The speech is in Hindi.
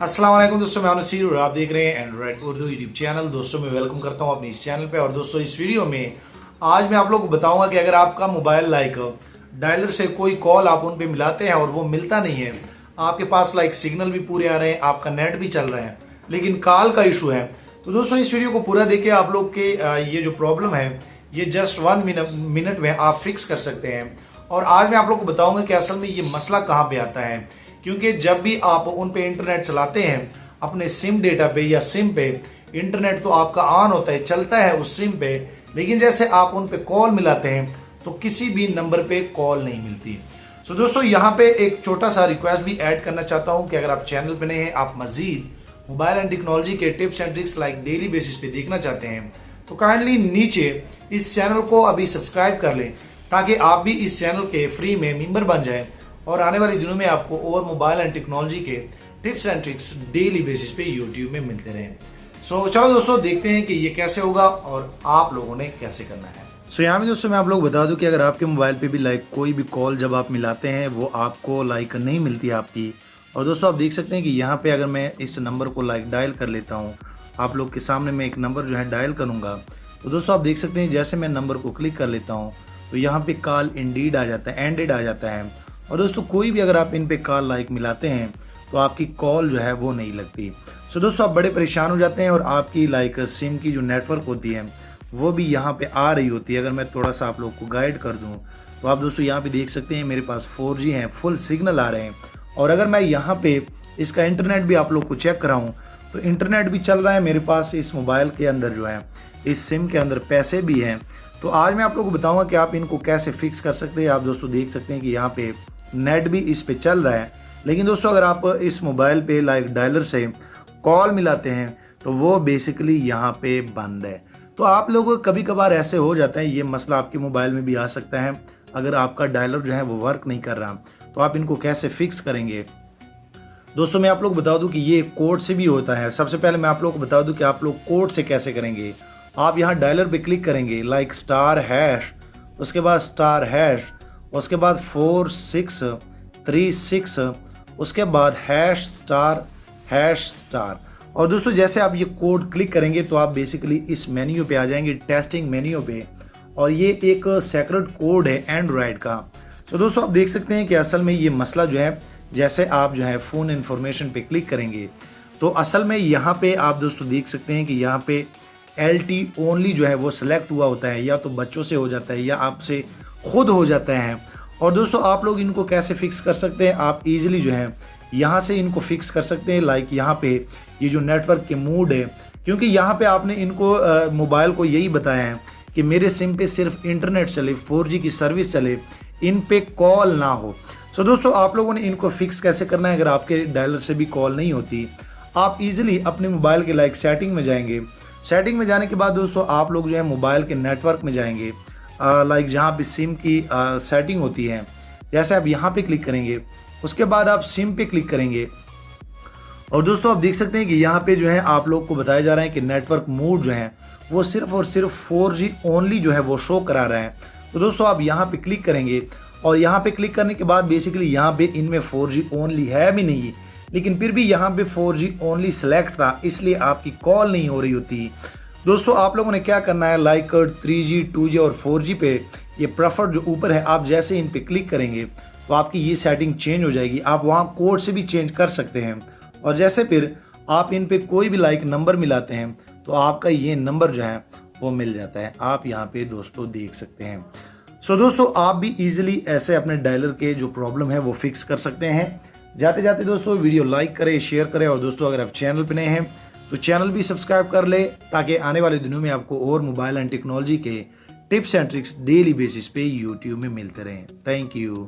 अस्सलाम वालेकुम दोस्तों, मैं नसीर और आप देख रहे हैं एंड्रॉइड उर्दू यूट्यूब चैनल। दोस्तों मैं वेलकम करता हूं अपने इस चैनल पे। और दोस्तों इस वीडियो में आज मैं आप लोगों को बताऊंगा कि अगर आपका मोबाइल डायलर से कोई कॉल आप उन पे मिलाते हैं और वो मिलता नहीं है, आपके पास सिग्नल भी पूरे आ रहे हैं, आपका नेट भी चल रहा है, लेकिन कॉल का इशू है, तो दोस्तों इस वीडियो को पूरा देखिए। आप लोग के ये जो प्रॉब्लम है ये जस्ट 1 मिनट में आप फिक्स कर सकते हैं। और आज मैं आप लोग को बताऊंगा कि असल में ये मसला कहाँ पे आता है, क्योंकि जब भी आप उन पे इंटरनेट चलाते हैं अपने सिम डेटा पे या सिम पे, इंटरनेट तो आपका ऑन होता है, चलता है उस सिम पे, लेकिन जैसे आप उन पे कॉल मिलाते हैं तो किसी भी नंबर पे कॉल नहीं मिलती। सो दोस्तों यहाँ पे एक छोटा सा रिक्वेस्ट भी ऐड करना चाहता हूँ कि अगर आप चैनल पे नए हैं, आप मजीद मोबाइल एंड टेक्नोलॉजी के tips and tricks daily basis पे देखना चाहते हैं, तो काइंडली नीचे इस चैनल को अभी सब्सक्राइब कर लें, ताकि आप भी इस चैनल के फ्री में मेंबर बन जाएं और आने वाले दिनों में आपको और मोबाइल एंड टेक्नोलॉजी के tips and tricks daily basis पे यूट्यूब में मिलते रहें। सो चलो दोस्तों देखते हैं कि ये कैसे होगा और आप लोगों ने कैसे करना है। सो यहाँ में दोस्तों मैं आप लोग बता दूं कि अगर आपके मोबाइल पे भी कोई भी कॉल जब आप मिलाते हैं वो आपको नहीं मिलती आपकी। और दोस्तों आप देख सकते हैं कि यहाँ पे अगर मैं इस नंबर को डायल कर लेता हूँ, आप लोग के सामने मैं एक नंबर जो है डायल करूँगा, तो दोस्तों आप देख सकते हैं जैसे मैं नंबर को क्लिक कर लेता हूँ तो यहाँ पे कॉल इंडीड आ जाता है, एंडेड आ जाता है। और दोस्तों कोई भी अगर आप इन पे कॉल मिलाते हैं तो आपकी कॉल जो है वो नहीं लगती। सो दोस्तों आप बड़े परेशान हो जाते हैं और आपकी सिम की जो नेटवर्क होती है वो भी यहाँ पे आ रही होती है। अगर मैं थोड़ा सा आप लोग को गाइड कर दूँ तो आप दोस्तों यहाँ पे देख सकते हैं मेरे पास 4G है, फुल सिग्नल आ रहे हैं। और अगर मैं यहाँ पे इसका इंटरनेट भी आप लोग को चेक कराऊँ तो इंटरनेट भी चल रहा है मेरे पास, इस मोबाइल के अंदर जो है, इस सिम के अंदर पैसे भी हैं। तो आज मैं आप लोग को बताऊंगा कि आप इनको कैसे फिक्स कर सकते हैं। आप दोस्तों देख सकते हैं कि यहाँ पे नेट भी इस पे चल रहा है, लेकिन दोस्तों अगर आप इस मोबाइल पे डायलर से कॉल मिलाते हैं तो वो बेसिकली यहाँ पे बंद है। तो आप लोग कभी कभार ऐसे हो जाता है, ये मसला आपके मोबाइल में भी आ सकता है। अगर आपका डायलर जो है वो वर्क नहीं कर रहा तो आप इनको कैसे फिक्स करेंगे। दोस्तों मैं आप लोग बता दूं कि ये कोड से भी होता है। सबसे पहले मैं आप लोग को बता दूं कि आप लोग कोड से कैसे करेंगे। आप यहाँ डायलर पे क्लिक करेंगे, स्टार हैश, उसके बाद स्टार हैश, उसके बाद 4636, उसके बाद हैश स्टार। और दोस्तों जैसे आप ये कोड क्लिक करेंगे तो आप बेसिकली इस मेन्यू पे आ जाएंगे, टेस्टिंग मेन्यू पे, और ये एक सेक्रेट कोड है एंड्रॉयड का। तो दोस्तों आप देख सकते हैं कि असल में ये मसला जो है, जैसे आप जो है फ़ोन इन्फॉर्मेशन पे क्लिक करेंगे तो असल में यहाँ पे आप दोस्तों देख सकते हैं कि यहाँ पे LT ओनली जो है वो सिलेक्ट हुआ होता है, या तो बच्चों से हो जाता है या आपसे खुद हो जाता है। और दोस्तों आप लोग इनको कैसे फिक्स कर सकते हैं, आप इजीली जो है यहाँ से इनको फिक्स कर सकते हैं। यहाँ पे ये जो नेटवर्क के मोड है, क्योंकि यहाँ पे आपने इनको मोबाइल को यही बताया है कि मेरे सिम पे सिर्फ इंटरनेट चले, 4G की सर्विस चले, इन पे कॉल ना हो। सो दोस्तों आप लोगों ने इनको फिक्स कैसे करना है। अगर आपके डायलर से भी कॉल नहीं होती, आप इजीली अपने मोबाइल के सेटिंग में जाएंगे। सेटिंग में जाने के बाद दोस्तों आप लोग जो है मोबाइल के नेटवर्क में जाएंगे, जहाँ पे सिम की सेटिंग होती है, जैसे आप यहाँ पे क्लिक करेंगे, उसके बाद आप सिम पे क्लिक करेंगे। और दोस्तों आप देख सकते हैं कि यहाँ पे जो है आप लोग को बताया जा रहा है कि नेटवर्क मोड जो है वो सिर्फ और सिर्फ 4G ओनली जो है वो शो करा रहा है। तो दोस्तों आप यहाँ पे क्लिक करेंगे और यहाँ पे क्लिक करने के बाद बेसिकली यहाँ पे इनमें 4G ओनली है भी नहीं, लेकिन फिर भी यहाँ पे 4G ओनली सेलेक्ट था, इसलिए आपकी कॉल नहीं हो रही होती। दोस्तों आप लोगों ने क्या करना है, 3G 2G और 4G पे ये प्रेफर्ड जो ऊपर है, आप जैसे इन पे क्लिक करेंगे तो आपकी ये सेटिंग चेंज हो जाएगी। आप वहाँ कोड से भी चेंज कर सकते हैं। और जैसे फिर आप इन पे कोई भी नंबर मिलाते हैं तो आपका ये नंबर जो है वो मिल जाता है, आप यहाँ पे दोस्तों देख सकते हैं। सो दोस्तों आप भी इजीली ऐसे अपने डायलर के जो प्रॉब्लम है वो फिक्स कर सकते हैं। जाते जाते दोस्तों वीडियो लाइक करें, शेयर करें, और दोस्तों अगर आप चैनल पे नए हैं तो चैनल भी सब्सक्राइब कर ले, ताकि आने वाले दिनों में आपको और मोबाइल एंड टेक्नोलॉजी के tips and tricks daily basis पे यूट्यूब में मिलते रहें। Thank you.